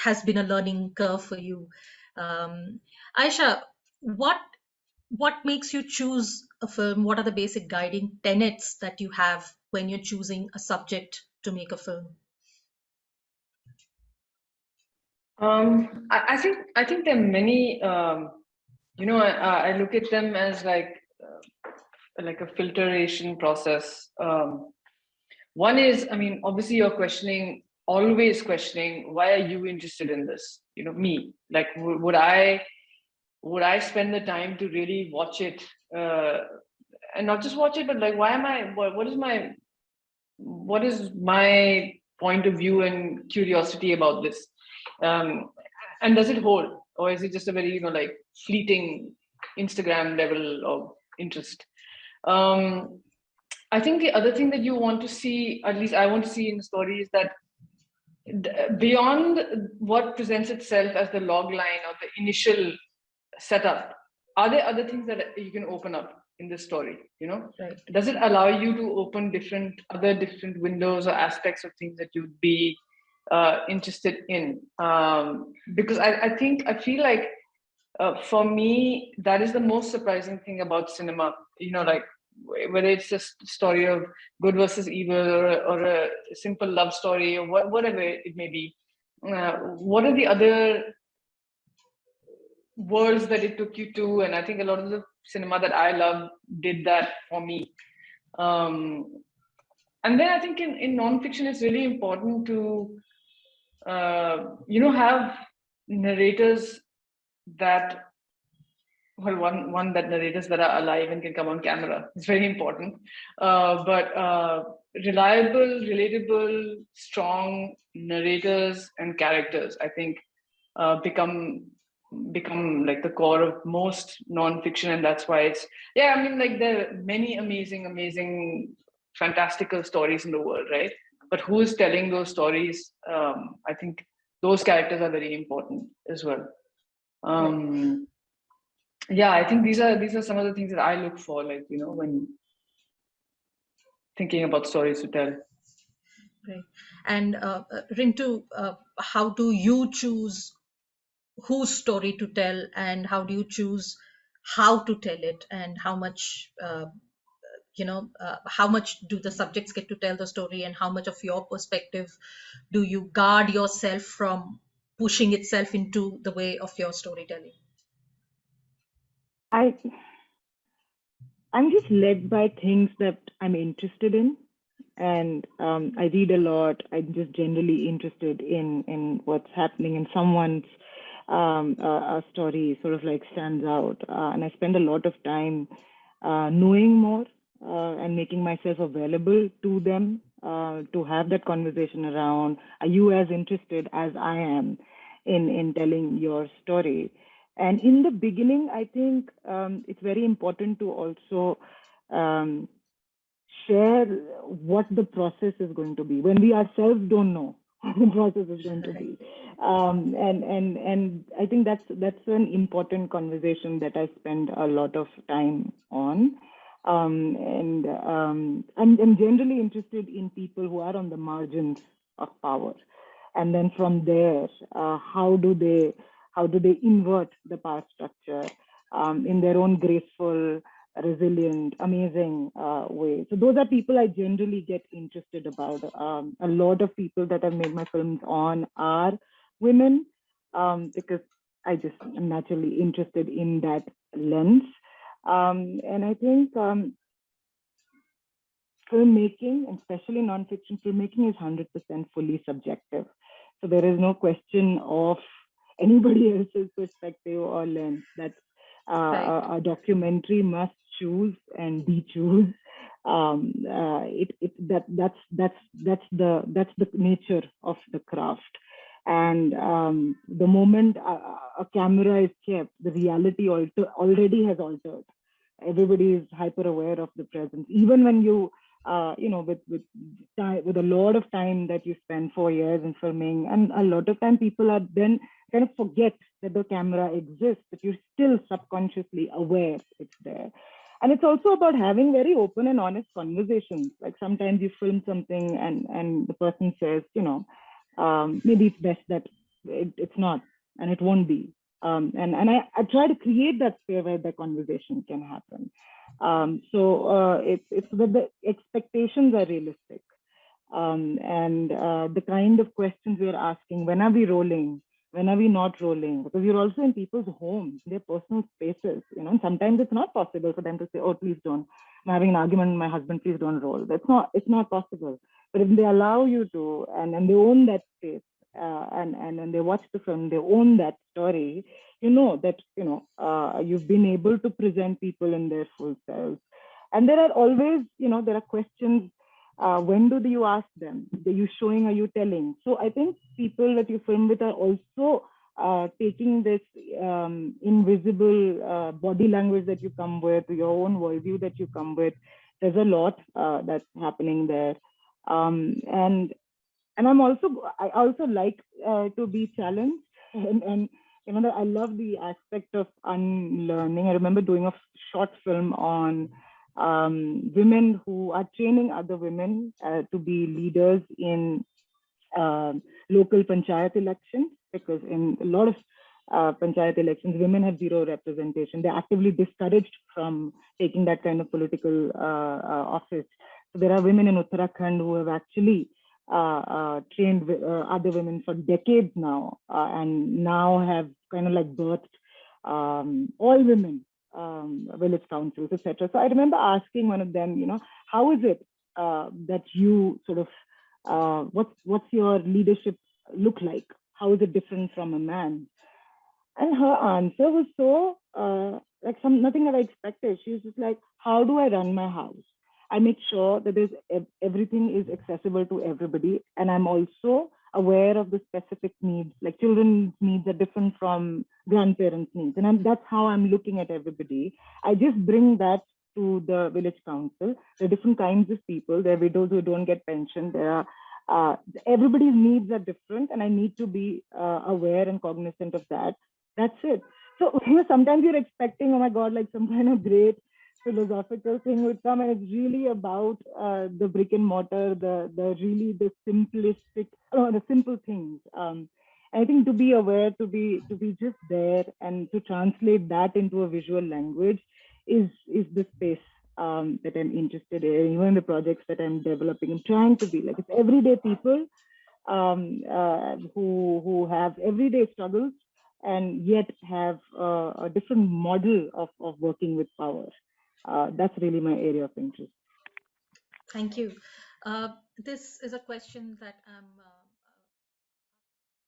has been a learning curve for you. Ayesha, what makes you choose a film? What are the basic guiding tenets that you have when you're choosing a subject to make a film? I think there are many. I look at them as like a filtration process. One is, I mean, obviously you're always questioning, why are you interested in this? Me. Like, would I spend the time to really watch it, and not just watch it, but like, why am I? What is my point of view and curiosity about this? And does it hold, or is it just a very like fleeting Instagram level of interest? um, I think the other thing that you want to see, at least I want to see in the story, is that beyond what presents itself as the log line or the initial setup, are there other things that you can open up in this story? Right. Does it allow you to open different windows or aspects of things that you'd be interested in? Because I feel like, for me, that is the most surprising thing about cinema. Like, whether it's a story of good versus evil, or a simple love story, or whatever it may be. What are the other worlds that it took you to? And I think a lot of the cinema that I love did that for me. And then I think in nonfiction, it's really important to have narrators that, well, one that narrators that are alive and can come on camera. It's very important. But reliable, relatable, strong narrators and characters, I think, become like the core of most nonfiction. And that's why I mean, like, there are many amazing fantastical stories in the world, right? But who is telling those stories? I think those characters are very important as well. Yeah, I think these are some of the things that I look for, like, when thinking about stories to tell. Right. And Rintu, how do you choose whose story to tell, and how do you choose how to tell it, and how much how much do the subjects get to tell the story, and how much of your perspective do you guard yourself from pushing itself into the way of your storytelling? I'm just led by things that I'm interested in, and I read a lot. I'm just generally interested in what's happening in someone's a story sort of like stands out, and I spend a lot of time knowing more and making myself available to them, to have that conversation around, are you as interested as I am in telling your story? And in the beginning, I think it's very important to also share what the process is going to be when we ourselves don't know what the process is going to be. And I think that's an important conversation that I spend a lot of time on. And I'm generally interested in people who are on the margins of power. And then from there, how do they invert the power structure in their own graceful, resilient, amazing way? So those are people I generally get interested about. A lot of people that I've made my films on are women, because I just am naturally interested in that lens. And I think filmmaking, and especially nonfiction filmmaking, is 100% fully subjective. So there is no question of anybody else's perspective or lens. That's a documentary must choose and be choose. That's the nature of the craft. And the moment a camera is kept, the reality already has altered. Everybody is hyper aware of the presence, even when you with a lot of time that you spend 4 years in filming, and a lot of time people are then kind of forget that the camera exists, but you're still subconsciously aware it's there. And it's also about having very open and honest conversations. Like, sometimes you film something and the person says, maybe it's best that It's not, and it won't be. And I try to create that sphere where the conversation can happen. So it's that the expectations are realistic, and the kind of questions we're asking. When are we rolling? When are we not rolling? Because you're also in people's homes, their personal spaces, and sometimes it's not possible for them to say, oh, please don't. I'm having an argument with my husband, please don't roll. It's not possible. But if they allow you to, and they own that space, and they watch the film, they own that story, that, you've been able to present people in their full selves. And there are always, there are questions. When do you ask them? Are you showing? Are you telling? So I think people that you film with are also taking this invisible body language that you come with, your own worldview that you come with. There's a lot that's happening there, and I also like to be challenged, and I love the aspect of unlearning. I remember doing a short film on women who are training other women to be leaders in local panchayat elections, because in a lot of panchayat elections, women have zero representation. They're actively discouraged from taking that kind of political office. So there are women in Uttarakhand who have actually trained other women for decades now, and now have kind of like birthed all women village councils, etc. So I remember asking one of them, how is it that you sort of what's your leadership look like? How is it different from a man? And her answer was so like nothing that I expected. She was just like, how do I run my house? I make sure that everything is accessible to everybody, and I'm also aware of the specific needs. Like children's needs are different from grandparents' needs, and that's how I'm looking at everybody. I just bring that to the village council. There are different kinds of people. There are widows who don't get pension. There are everybody's needs are different, and I need to be aware and cognizant of that. That's it. So sometimes you're expecting, oh my God, like some kind of great philosophical thing would come, and it's really about the brick and mortar, the simplistic, the simple things. I think to be aware, to be just there, and to translate that into a visual language is the space that I'm interested in. Even the projects that I'm developing, I'm trying to be like, it's everyday people who have everyday struggles, and yet have a different model of working with power. That's really my area of interest. Thank you. This is a question that I'm